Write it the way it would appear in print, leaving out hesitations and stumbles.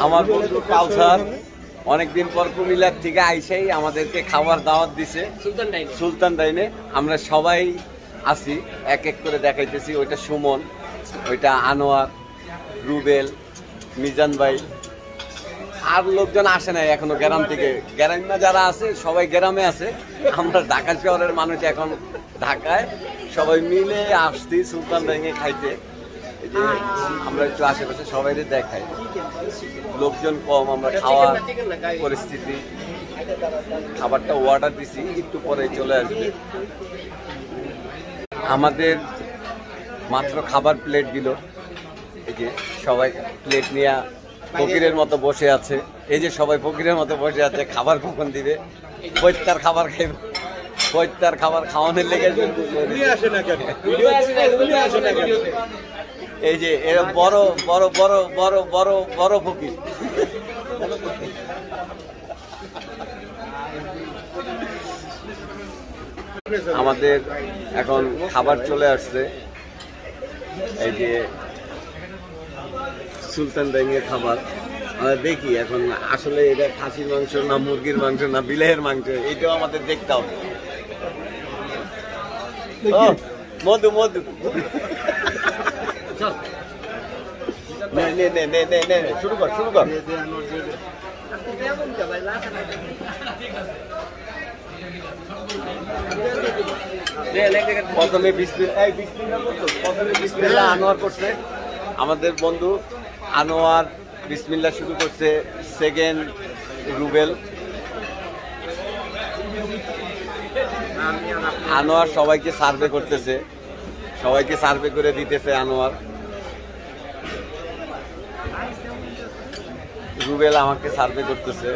আমার বন্ধু কাউসার অনেকদিন পর কুমিল্লার থেকে আইসাই আমাদেরকে খাবার দাওয়াত দিছে সুলতান ডাইনে। আমরা সবাই আছি, এক এক করে দেখাইতেছি। ওইটা সুমন, ওইটা আনোয়ার, রুবেল, মিজান ভাই। আর লোকজন আসে নাই এখনো গ্রাম থেকে। গ্রামে যারা আছে সবাই গ্রামে আছে, আমরা ঢাকা শহরের মানুষ এখন ঢাকায়। সবাই মিলে আসছি সুলতান ডাইনে খাইতে। এই যে আমরা একটু আশেপাশে সবাই দেখাই, লোকজন কম, আমরা খাওয়ার পরিস্থিতি। খাবারটা অর্ডার দিছি, একটু পরে চলে আসবে। আমাদের মাত্র খাবার প্লেট দিল। এই যে সবাই প্লেট নিয়ে ফকিরের মতো বসে আছে। এই যে সবাই ফকিরের মতো বসে আছে, খাবার কখন দিবে। পৈত্যার খাবার খাইবে, পৈত্যার খাবার খাওয়ানোর লেগে। এই যে এরা বড় বড় বড় বড় বড় বড় ফকির। আমাদের এখন খাবার চলে আসছে। এই যে সুলতান ডাইনের খাবার আমরা দেখি এখন আসলে এটা খাসির মাংস না মুরগির মাংস না বিলাইয়ের মাংস, এইটাও আমাদের দেখতে হবে। মধু মধু শুরু কর শুরু কর। প্রথমে বিসমিল্লাহ আনোয়ার করছে, আমাদের বন্ধু আনোয়ার বিসমিল্লাহ শুরু করছে। সেকেন্ড রুবেল। আনোয়ার সবাইকে সার্ভে করতেছে, সবাইকে সার্ভে করে দিতেছে আনোয়ার। রুবেল আমাকে সার্ভে করতেছে।